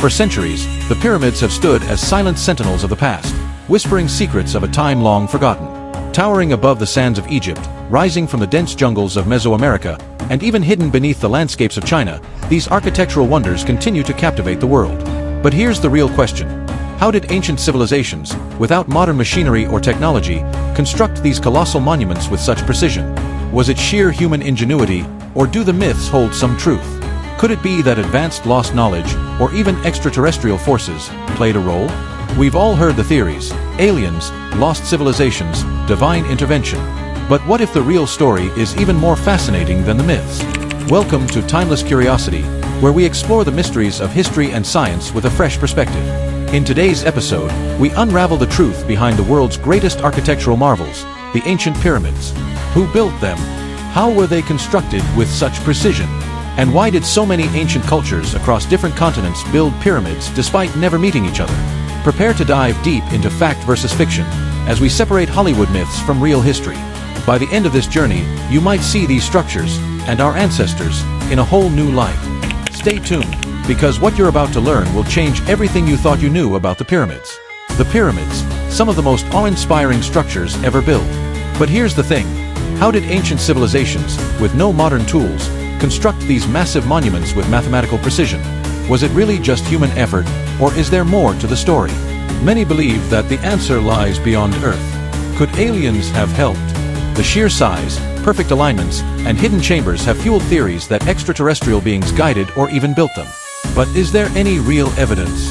For centuries, the pyramids have stood as silent sentinels of the past, whispering secrets of a time long forgotten. Towering above the sands of Egypt, rising from the dense jungles of Mesoamerica, and even hidden beneath the landscapes of China, these architectural wonders continue to captivate the world. But here's the real question. How did ancient civilizations, without modern machinery or technology, construct these colossal monuments with such precision? Was it sheer human ingenuity, or do the myths hold some truth? Could it be that advanced lost knowledge, or even extraterrestrial forces, played a role? We've all heard the theories: aliens, lost civilizations, divine intervention. But what if the real story is even more fascinating than the myths? Welcome to Timeless Curiosity, where we explore the mysteries of history and science with a fresh perspective. In today's episode, we unravel the truth behind the world's greatest architectural marvels, the ancient pyramids. Who built them? How were they constructed with such precision? And why did so many ancient cultures across different continents build pyramids despite never meeting each other? Prepare to dive deep into fact versus fiction as we separate Hollywood myths from real history. By the end of this journey, you might see these structures and our ancestors in a whole new light. Stay tuned, because what you're about to learn will change everything you thought you knew about the pyramids. The pyramids, some of the most awe-inspiring structures ever built. But here's the thing. How did ancient civilizations, with no modern tools, construct these massive monuments with mathematical precision? Was it really just human effort, or is there more to the story? Many believe that the answer lies beyond Earth. Could aliens have helped? The sheer size, perfect alignments, and hidden chambers have fueled theories that extraterrestrial beings guided or even built them. But is there any real evidence?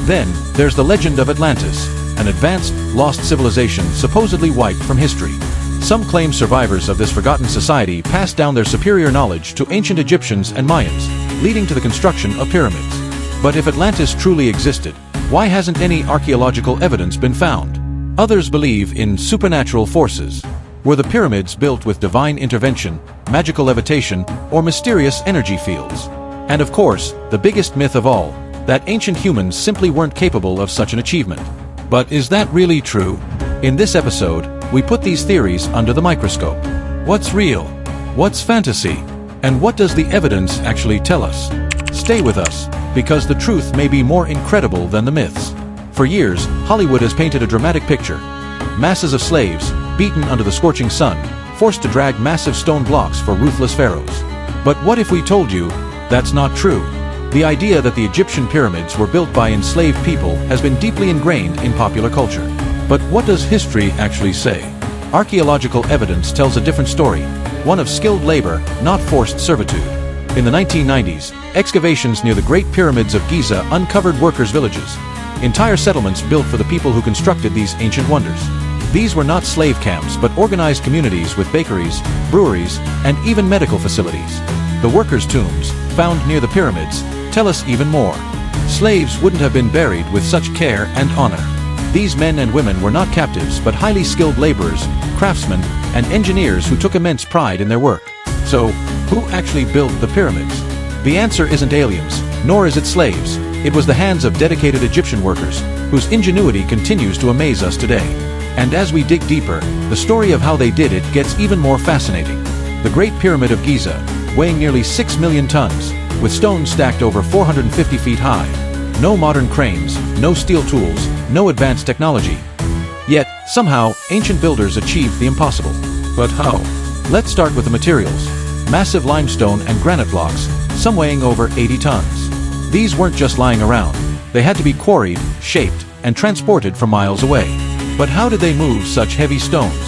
Then, there's the legend of Atlantis, an advanced, lost civilization supposedly wiped from history. Some claim survivors of this forgotten society passed down their superior knowledge to ancient Egyptians and Mayans, leading to the construction of pyramids. But if Atlantis truly existed, why hasn't any archaeological evidence been found? Others believe in supernatural forces. Were the pyramids built with divine intervention, magical levitation, or mysterious energy fields? And of course, the biggest myth of all, that ancient humans simply weren't capable of such an achievement. But is that really true? In this episode, we put these theories under the microscope. What's real? What's fantasy? And what does the evidence actually tell us? Stay with us, because the truth may be more incredible than the myths. For years, Hollywood has painted a dramatic picture. Masses of slaves, beaten under the scorching sun, forced to drag massive stone blocks for ruthless pharaohs. But what if we told you that's not true? The idea that the Egyptian pyramids were built by enslaved people has been deeply ingrained in popular culture. But what does history actually say? Archaeological evidence tells a different story, one of skilled labor, not forced servitude. In the 1990s, excavations near the Great Pyramids of Giza uncovered workers' villages, entire settlements built for the people who constructed these ancient wonders. These were not slave camps but organized communities with bakeries, breweries, and even medical facilities. The workers' tombs, found near the pyramids, tell us even more. Slaves wouldn't have been buried with such care and honor. These men and women were not captives but highly skilled laborers, craftsmen, and engineers who took immense pride in their work. So, who actually built the pyramids? The answer isn't aliens, nor is it slaves. It was the hands of dedicated Egyptian workers, whose ingenuity continues to amaze us today. And as we dig deeper, the story of how they did it gets even more fascinating. The Great Pyramid of Giza, weighing nearly 6 million tons, with stones stacked over 450 feet high. No modern cranes, no steel tools, no advanced technology. Yet, somehow, ancient builders achieved the impossible. But how? Let's start with the materials. Massive limestone and granite blocks, some weighing over 80 tons. These weren't just lying around. They had to be quarried, shaped, and transported from miles away. But how did they move such heavy stones?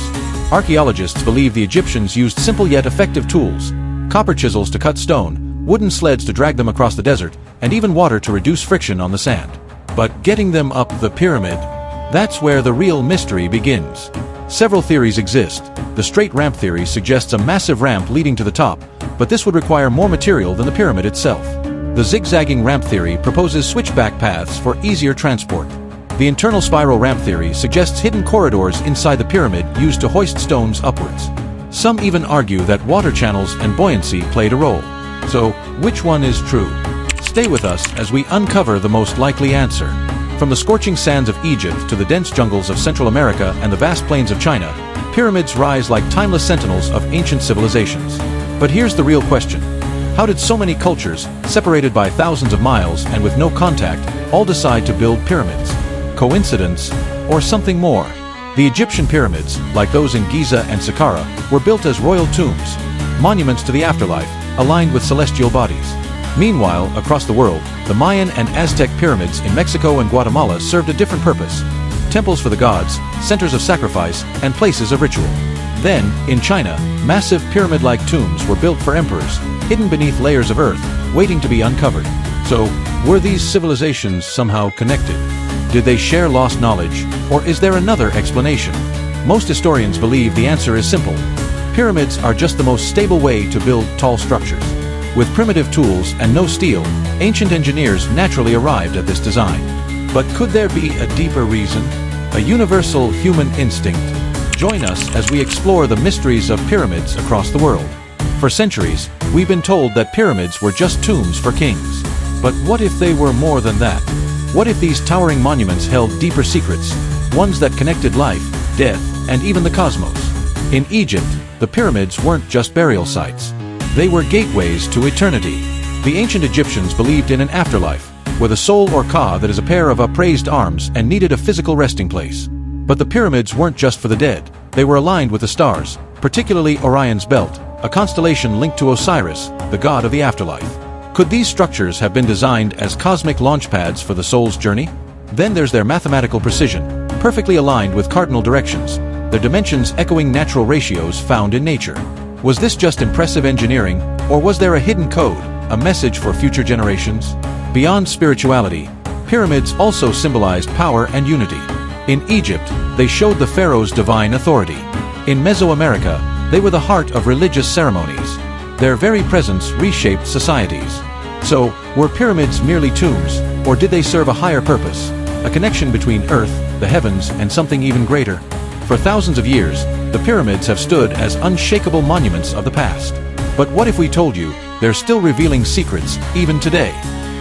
Archaeologists believe the Egyptians used simple yet effective tools: copper chisels to cut stone, wooden sleds to drag them across the desert, and even water to reduce friction on the sand. But getting them up the pyramid, that's where the real mystery begins. Several theories exist. The straight ramp theory suggests a massive ramp leading to the top, but this would require more material than the pyramid itself. The zigzagging ramp theory proposes switchback paths for easier transport. The internal spiral ramp theory suggests hidden corridors inside the pyramid used to hoist stones upwards. Some even argue that water channels and buoyancy played a role. So, which one is true? Stay with us as we uncover the most likely answer. From the scorching sands of Egypt to the dense jungles of Central America and the vast plains of China, pyramids rise like timeless sentinels of ancient civilizations. But here's the real question. How did so many cultures, separated by thousands of miles and with no contact, all decide to build pyramids? Coincidence, or something more? The Egyptian pyramids, like those in Giza and Saqqara, were built as royal tombs, monuments to the afterlife, aligned with celestial bodies. Meanwhile, across the world, the Mayan and Aztec pyramids in Mexico and Guatemala served a different purpose: temples for the gods, centers of sacrifice, and places of ritual. Then, in China, massive pyramid-like tombs were built for emperors, hidden beneath layers of earth, waiting to be uncovered. So, were these civilizations somehow connected? Did they share lost knowledge, or is there another explanation? Most historians believe the answer is simple. Pyramids are just the most stable way to build tall structures. With primitive tools and no steel, ancient engineers naturally arrived at this design. But could there be a deeper reason? A universal human instinct? Join us as we explore the mysteries of pyramids across the world. For centuries, we've been told that pyramids were just tombs for kings. But what if they were more than that? What if these towering monuments held deeper secrets, ones that connected life, death, and even the cosmos? In Egypt, the pyramids weren't just burial sites. They were gateways to eternity. The ancient Egyptians believed in an afterlife, with a soul or ka that is a pair of upraised arms and needed a physical resting place. But the pyramids weren't just for the dead. They were aligned with the stars, particularly Orion's belt, a constellation linked to Osiris, the god of the afterlife. Could these structures have been designed as cosmic launch pads for the soul's journey? Then there's their mathematical precision, perfectly aligned with cardinal directions, their dimensions echoing natural ratios found in nature. Was this just impressive engineering, or was there a hidden code, a message for future generations? Beyond spirituality, pyramids also symbolized power and unity. In Egypt, they showed the pharaoh's divine authority. In Mesoamerica, they were the heart of religious ceremonies. Their very presence reshaped societies. So, were pyramids merely tombs, or did they serve a higher purpose? A connection between Earth, the heavens, and something even greater? For thousands of years, the pyramids have stood as unshakable monuments of the past. But what if we told you, they're still revealing secrets, even today?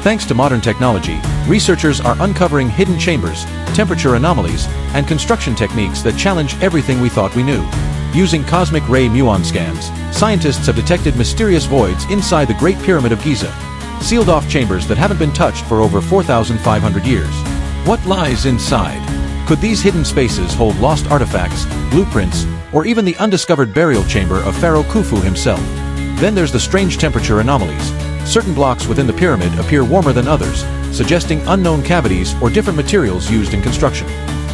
Thanks to modern technology, researchers are uncovering hidden chambers, temperature anomalies, and construction techniques that challenge everything we thought we knew. Using cosmic ray muon scans, scientists have detected mysterious voids inside the Great Pyramid of Giza, sealed-off chambers that haven't been touched for over 4,500 years. What lies inside? Could these hidden spaces hold lost artifacts, blueprints, or even the undiscovered burial chamber of Pharaoh Khufu himself? Then there's the strange temperature anomalies. Certain blocks within the pyramid appear warmer than others, suggesting unknown cavities or different materials used in construction.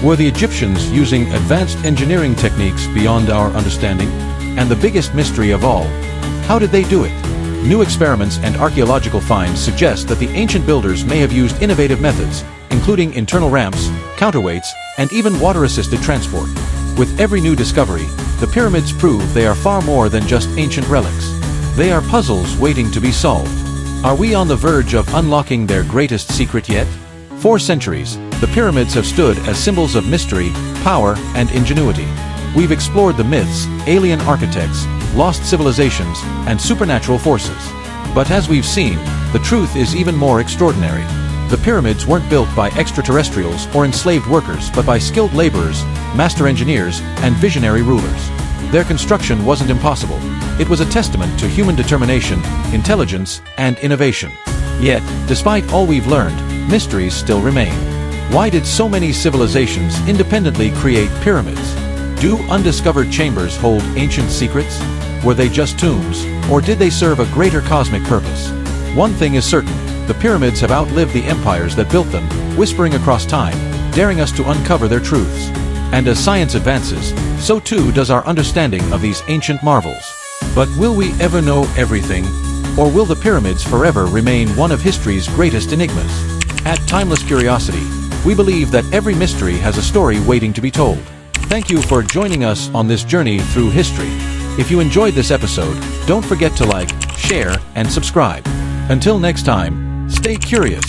Were the Egyptians using advanced engineering techniques beyond our understanding? And the biggest mystery of all, how did they do it? New experiments and archaeological finds suggest that the ancient builders may have used innovative methods, including internal ramps, counterweights, and even water-assisted transport. With every new discovery, the pyramids prove they are far more than just ancient relics. They are puzzles waiting to be solved. Are we on the verge of unlocking their greatest secret yet? For centuries, the pyramids have stood as symbols of mystery, power, and ingenuity. We've explored the myths, alien architects, lost civilizations, and supernatural forces. But as we've seen, the truth is even more extraordinary. The pyramids weren't built by extraterrestrials or enslaved workers, but by skilled laborers, master engineers, and visionary rulers. Their construction wasn't impossible. It was a testament to human determination, intelligence, and innovation. Yet, despite all we've learned, mysteries still remain. Why did so many civilizations independently create pyramids? Do undiscovered chambers hold ancient secrets? Were they just tombs, or did they serve a greater cosmic purpose? One thing is certain, the pyramids have outlived the empires that built them, whispering across time, daring us to uncover their truths. And as science advances, so too does our understanding of these ancient marvels. But will we ever know everything? Or will the pyramids forever remain one of history's greatest enigmas? At Timeless Curiosity, we believe that every mystery has a story waiting to be told. Thank you for joining us on this journey through history. If you enjoyed this episode, don't forget to like, share, and subscribe. Until next time, stay curious.